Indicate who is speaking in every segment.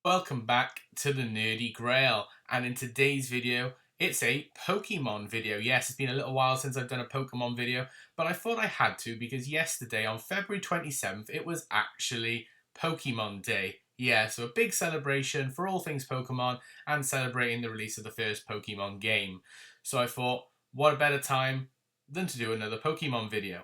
Speaker 1: Welcome back to the Nerdy Grail, and in today's video it's a Pokemon video. Yes, it's been a little while since I've done a Pokemon video, but I thought I had to because yesterday on February 27th it was actually Pokemon Day. Yeah, so a big celebration for all things Pokemon and celebrating the release of the first Pokemon game. So I thought, what a better time than to do another Pokemon video.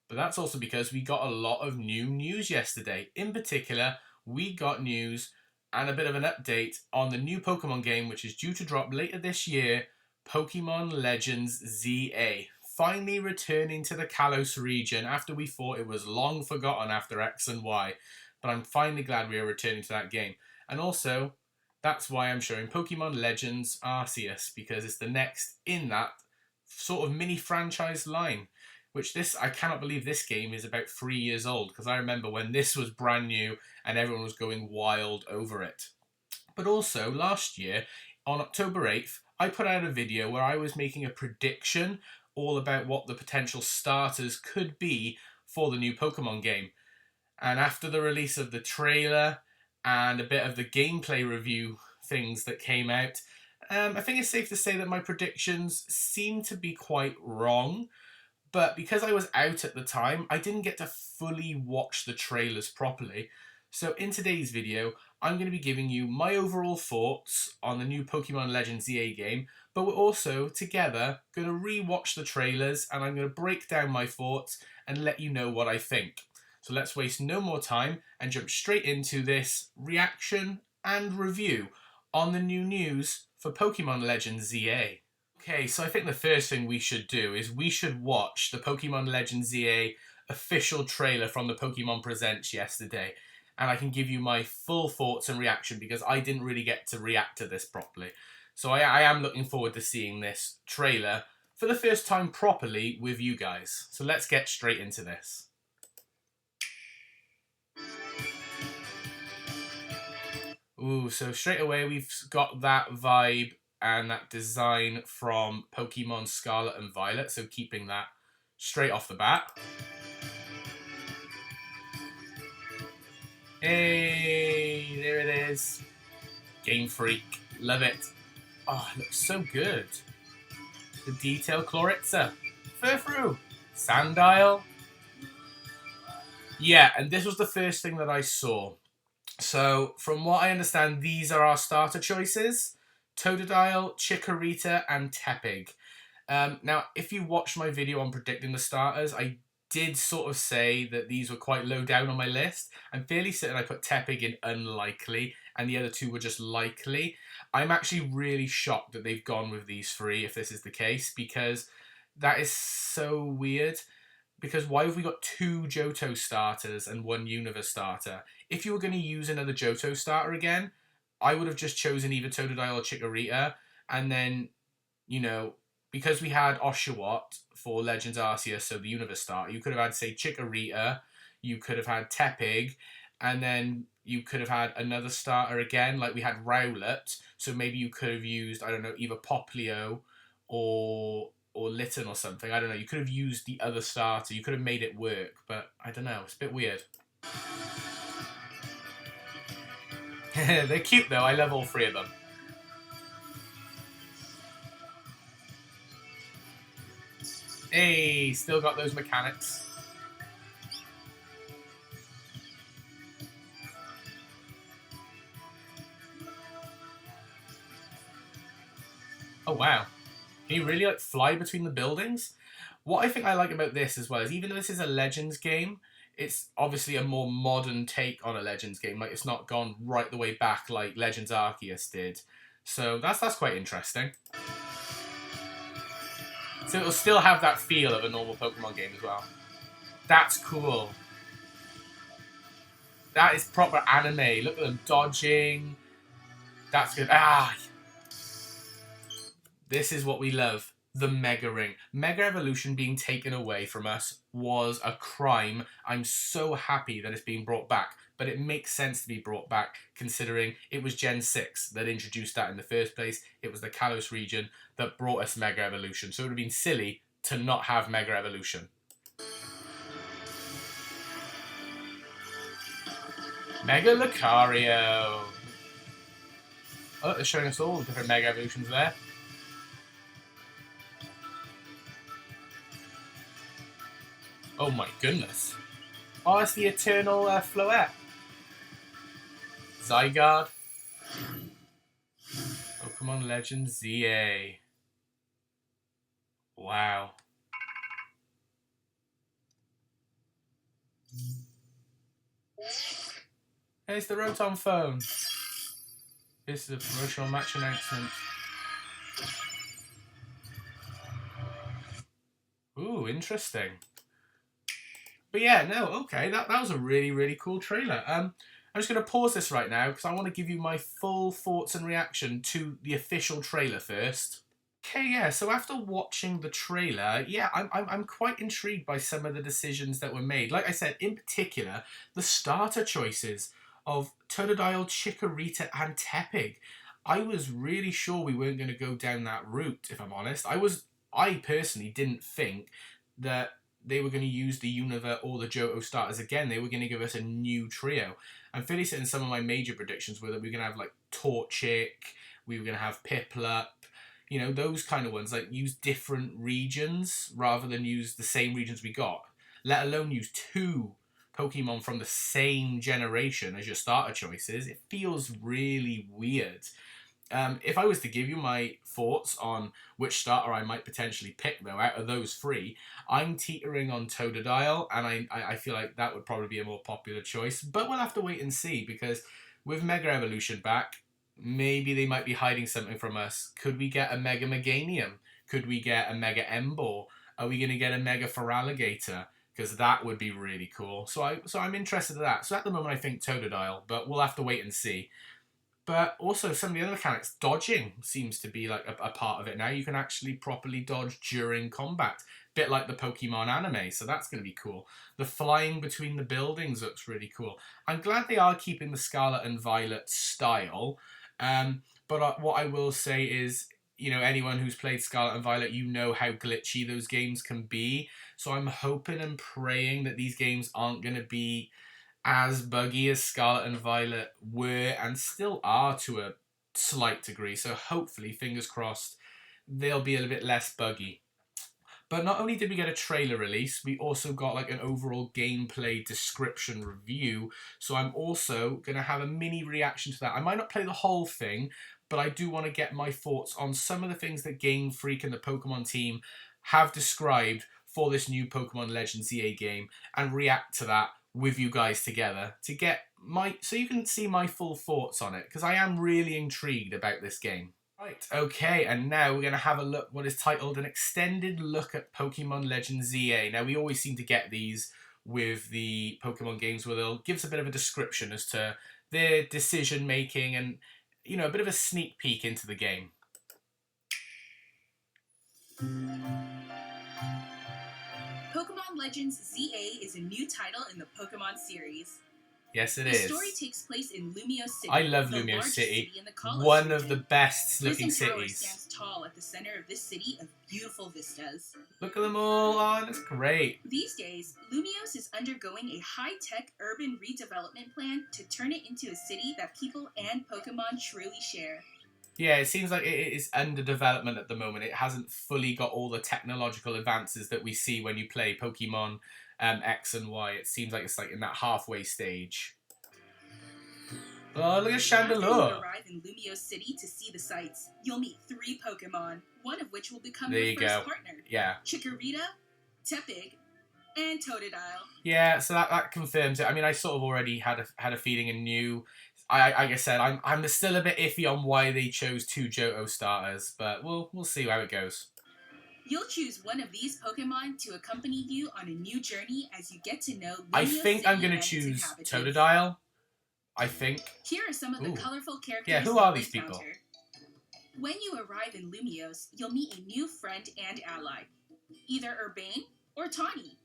Speaker 1: But that's also because we got a lot of new news yesterday. In particular, we got news and a bit of an update on the new Pokemon game, which is due to drop later this year, Pokemon Legends ZA. Finally returning to the Kalos region after we thought it was long forgotten after X and Y. But I'm finally glad we are returning to that game. And also, that's why I'm showing Pokemon Legends Arceus, because it's the next in that sort of mini franchise line. I cannot believe this game is about 3 years old, because I remember when this was brand new and everyone was going wild over it. But also, last year, on October 8th, I put out a video where I was making a prediction all about what the potential starters could be for the new Pokemon game. And after the release of the trailer and a bit of the gameplay review things that came out, I think it's safe to say that my predictions seem to be quite wrong. But because I was out at the time, I didn't get to fully watch the trailers properly. So in today's video, I'm going to be giving you my overall thoughts on the new Pokemon Legends EA game, but we're also, together, going to re-watch the trailers and I'm going to break down my thoughts and let you know what I think. So let's waste no more time and jump straight into this reaction and review on the new news for Pokemon Legends ZA. Okay, so I think the first thing we should do is we should watch the Pokemon Legends ZA official trailer from the Pokemon Presents yesterday. And I can give you my full thoughts and reaction because I didn't really get to react to this properly. So I am looking forward to seeing this trailer for the first time properly with you guys. So let's get straight into this. Ooh, so straight away we've got that vibe and that design from Pokemon Scarlet and Violet, so keeping that straight off the bat. Hey, there it is. Game Freak. Love it. Oh, it looks so good. The detail, Chloritza. Furfrou. Sandile. Yeah, and this was the first thing that I saw. So, from what I understand, these are our starter choices. Totodile, Chikorita, and Tepig. Now, if you watched my video on predicting the starters, I did sort of say that these were quite low down on my list. I'm fairly certain I put Tepig in unlikely, and the other two were just likely. I'm actually really shocked that they've gone with these three, if this is the case, because that is so weird. Because why have we got two Johto starters and one Unova starter? If you were going to use another Johto starter again, I would have just chosen either Totodile or Chikorita, and then, because we had Oshawott for Legends Arceus, so the Unova starter, you could have had, say, Chikorita, you could have had Tepig, and then you could have had another starter again, like we had Rowlet, so maybe you could have used, I don't know, either Poplio or Litten or something. I don't know. You could have used the other starter. You could have made it work, but I don't know. It's a bit weird. They're cute though. I love all three of them. Hey, still got those mechanics. Oh wow. Can you really fly between the buildings? What I think I like about this as well is even though this is a Legends game, it's obviously a more modern take on a Legends game. Like it's not gone right the way back like Legends Arceus did. So that's quite interesting. So it'll still have that feel of a normal Pokemon game as well. That's cool. That is proper anime. Look at them dodging. That's good. This is what we love. The Mega Ring. Mega Evolution being taken away from us was a crime. I'm so happy that it's being brought back. But it makes sense to be brought back considering it was Gen 6 that introduced that in the first place. It was the Kalos region that brought us Mega Evolution. So it would have been silly to not have Mega Evolution. Mega Lucario. Oh, they're showing us all the different Mega Evolutions there. Oh my goodness. Oh, it's the Eternal Floette. Zygarde. Pokemon Legends ZA. Wow. Here's the Rotom phone. This is a promotional match announcement. Ooh, interesting. But yeah, no, okay, that was a really, really cool trailer. I'm just going to pause this right now because I want to give you my full thoughts and reaction to the official trailer first. Okay, yeah, so after watching the trailer, yeah, I'm quite intrigued by some of the decisions that were made. Like I said, in particular, the starter choices of Totodile, Chikorita, and Tepig. I was really sure we weren't going to go down that route, if I'm honest. I personally didn't think that they were going to use the Unova or the Johto starters again. They were going to give us a new trio. I'm fairly certain some of my major predictions were that we were going to have like Torchic, we were going to have Piplup, you know, those kind of ones, like use different regions rather than use the same regions we got, let alone use two Pokemon from the same generation as your starter choices. It feels really weird. If I was to give you my thoughts on which starter I might potentially pick, though, out of those three, I'm teetering on Totodile, and I feel like that would probably be a more popular choice. But we'll have to wait and see, because with Mega Evolution back, maybe they might be hiding something from us. Could we get a Mega Meganium? Could we get a Mega Emboar? Are we going to get a Mega Feraligatr? Because that would be really cool. So I'm interested in that. So at the moment, I think Totodile, but we'll have to wait and see. But also some of the other mechanics, dodging seems to be like a part of it now. You can actually properly dodge during combat, bit like the Pokemon anime, so that's going to be cool. The flying between the buildings looks really cool. I'm glad they are keeping the Scarlet and Violet style, but what I will say is, you know, anyone who's played Scarlet and Violet, you know how glitchy those games can be. So I'm hoping and praying that these games aren't going to be as buggy as Scarlet and Violet were and still are to a slight degree. So hopefully, fingers crossed, they'll be a little bit less buggy. But not only did we get a trailer release, we also got like an overall gameplay description review. So I'm also going to have a mini reaction to that. I might not play the whole thing, but I do want to get my thoughts on some of the things that Game Freak and the Pokemon team have described for this new Pokemon Legends ZA game and react to that with you guys together to get so you can see my full thoughts on it, because I am really intrigued about this game. Right, okay, and now we're going to have a look what is titled An Extended Look at Pokemon Legends ZA. Now, we always seem to get these with the Pokemon games where they'll give us a bit of a description as to their decision making and, you know, a bit of a sneak peek into the game.
Speaker 2: Pokemon Legends ZA is a new title in the Pokemon series.
Speaker 1: Yes, it is.
Speaker 2: The story takes place in Lumio City.
Speaker 1: I love Lumio City. One of the best looking cities.
Speaker 2: Stands tall at the center of this city of beautiful vistas.
Speaker 1: Look at them all. Oh, that's great.
Speaker 2: These days, Lumios is undergoing a high-tech urban redevelopment plan to turn it into a city that people and Pokemon truly share.
Speaker 1: Yeah, it seems like it is under development at the moment. It hasn't fully got all the technological advances that we see when you play Pokemon X and Y. It seems like it's like in that halfway stage. Oh, look at Chandelure.
Speaker 2: After you arrive in Lumio City to see the sights, you'll meet 3 Pokemon, one of which will become your first partner.
Speaker 1: Yeah.
Speaker 2: Chikorita, Tepig, and Totodile.
Speaker 1: Yeah, so that confirms it. I mean, I sort of already had a feeling and knew. Like I said, I'm still a bit iffy on why they chose 2 Johto starters, but we'll see how it goes.
Speaker 2: You'll choose one of these Pokemon to accompany you on a new journey as you get to know Lumio
Speaker 1: I think
Speaker 2: City
Speaker 1: I'm going to choose Totodile. I think.
Speaker 2: Here are some of the colorful characters.
Speaker 1: Yeah, who are these people?
Speaker 2: When you arrive in Lumios, you'll meet a new friend and ally, either Urbane or Tawny.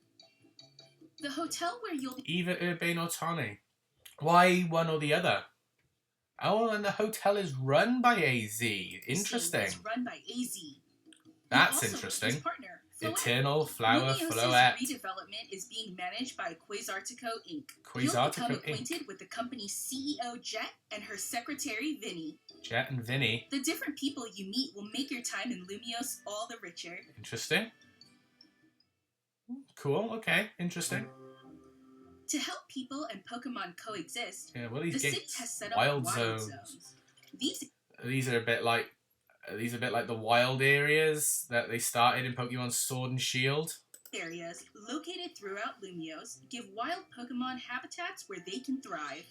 Speaker 2: The hotel where you'll be...
Speaker 1: Either Urbane or Tawny. Why one or the other? Oh, and the hotel is run by AZ. Interesting.
Speaker 2: It's run by AZ.
Speaker 1: That's interesting.
Speaker 2: His partner,
Speaker 1: Eternal Flower
Speaker 2: Lumios's
Speaker 1: Floette.
Speaker 2: redevelopment is being managed by Quasartico Inc. You'll
Speaker 1: Quasartico
Speaker 2: become
Speaker 1: Inc.
Speaker 2: acquainted with the company's CEO Jet and her secretary Vinny.
Speaker 1: Jet and Vinny.
Speaker 2: The different people you meet will make your time in Lumios all the richer.
Speaker 1: Interesting. Cool, okay, interesting.
Speaker 2: To help people and Pokemon coexist,
Speaker 1: Yeah, what are these
Speaker 2: the
Speaker 1: gates?
Speaker 2: city has set up
Speaker 1: Wild
Speaker 2: wild
Speaker 1: zones.
Speaker 2: These
Speaker 1: are a bit like the wild areas that they started in Pokemon Sword and Shield.
Speaker 2: areas, located throughout Lumios, give wild Pokemon habitats where they can thrive.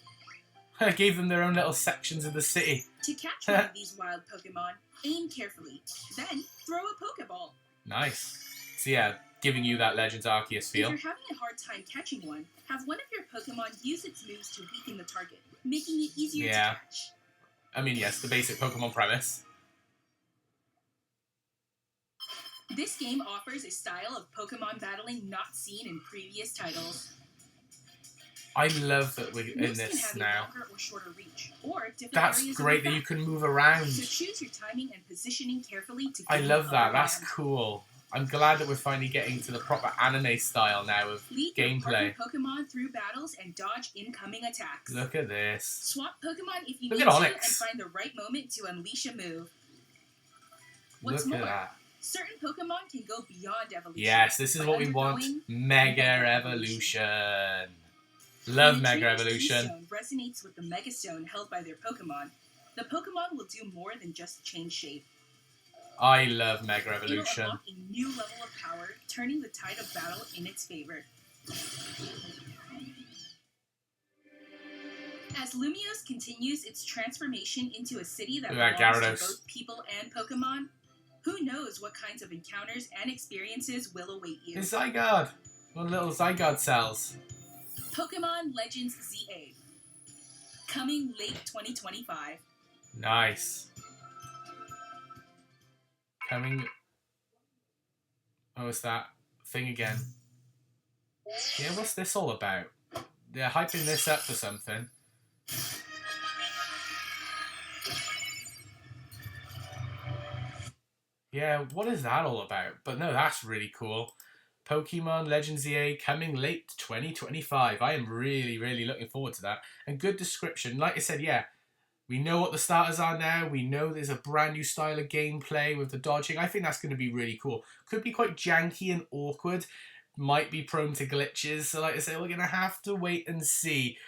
Speaker 1: I gave them their own little sections of the city.
Speaker 2: To catch one of these wild Pokemon, aim carefully, then throw a Pokeball.
Speaker 1: Nice. So yeah, giving you that Legends Arceus feel.
Speaker 2: If you're having a hard time catching one, have one of your Pokemon use its moves to weaken the target, making it easier to catch.
Speaker 1: I mean, yes, the basic Pokemon premise.
Speaker 2: This game offers a style of Pokemon battling not seen in previous titles.
Speaker 1: I love that we're in
Speaker 2: Moves
Speaker 1: this
Speaker 2: can have
Speaker 1: now.
Speaker 2: A longer or shorter reach, or different
Speaker 1: That's
Speaker 2: areas
Speaker 1: great
Speaker 2: of
Speaker 1: that
Speaker 2: the
Speaker 1: you
Speaker 2: map.
Speaker 1: can move around.
Speaker 2: So choose your timing and positioning carefully to
Speaker 1: I
Speaker 2: gain
Speaker 1: love that.
Speaker 2: upper
Speaker 1: That's
Speaker 2: hand.
Speaker 1: cool. I'm glad that we're finally getting to the proper anime style now of
Speaker 2: Lead
Speaker 1: gameplay.
Speaker 2: your Pokemon through battles and dodge incoming attacks.
Speaker 1: Look at this.
Speaker 2: Swap Pokemon if you
Speaker 1: Look
Speaker 2: need
Speaker 1: at
Speaker 2: to
Speaker 1: Onyx.
Speaker 2: and find the right moment to unleash a move.
Speaker 1: Look at that.
Speaker 2: Certain Pokemon can go beyond evolution.
Speaker 1: Yes, this is what we want. Mega Evolution. Love Mega Evolution.
Speaker 2: Stone resonates with the Mega Stone held by their Pokemon. The Pokemon will do more than just change shape.
Speaker 1: I love Mega Evolution.
Speaker 2: It'll unlock a new level of power, turning the tide of battle in its favor. As Lumios continues its transformation into a city that belongs to both people and Pokemon, who knows what kinds of encounters and experiences will await you.
Speaker 1: It's Zygarde. One little Zygarde cells.
Speaker 2: Pokemon Legends ZA. Coming late 2025.
Speaker 1: Nice. Coming... Oh, it's that thing again. Yeah, what's this all about? They're hyping this up for something. Yeah, what is that all about? But no, that's really cool. Pokemon Legends EA coming late 2025. I am really, really looking forward to that. And good description. Like I said, yeah, we know what the starters are now. We know there's a brand new style of gameplay with the dodging. I think that's going to be really cool. Could be quite janky and awkward. Might be prone to glitches. So like I say, we're going to have to wait and see.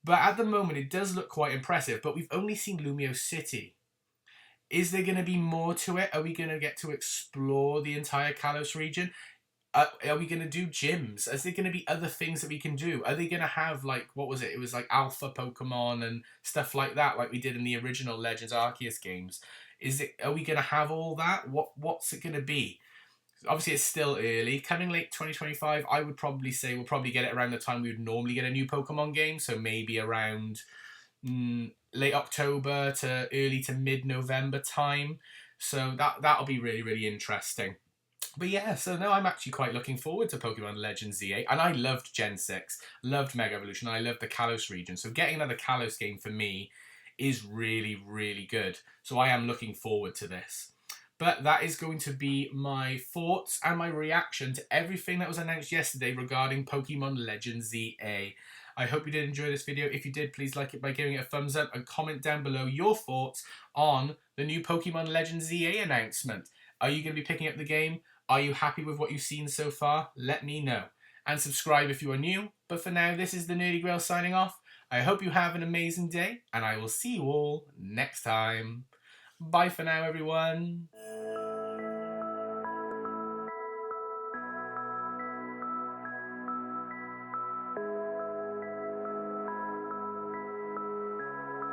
Speaker 1: But at the moment, it does look quite impressive. But we've only seen Lumiose City. Is there going to be more to it? Are we going to get to explore the entire Kalos region? Are we going to do gyms? Is there going to be other things that we can do? Are they going to have, like, what was it? It was like alpha Pokemon and stuff like that, like we did in the original Legends Arceus games. Are we going to have all that? What's it going to be? Obviously, it's still early. Coming late 2025, I would probably say we'll probably get it around the time we would normally get a new Pokemon game. So maybe around late October to early to mid-November time. So that'll be really, really interesting. But yeah, so no, I'm actually quite looking forward to Pokemon Legends Z8. And I loved Gen 6, loved Mega Evolution, I loved the Kalos region. So getting another Kalos game for me is really, really good. So I am looking forward to this. But that is going to be my thoughts and my reaction to everything that was announced yesterday regarding Pokemon Legends ZA. I hope you did enjoy this video. If you did, please like it by giving it a thumbs up and comment down below your thoughts on the new Pokemon Legends ZA announcement. Are you going to be picking up the game? Are you happy with what you've seen so far? Let me know. And subscribe if you are new. But for now, this is the Nerdy Grail signing off. I hope you have an amazing day, and I will see you all next time. Bye for now, everyone.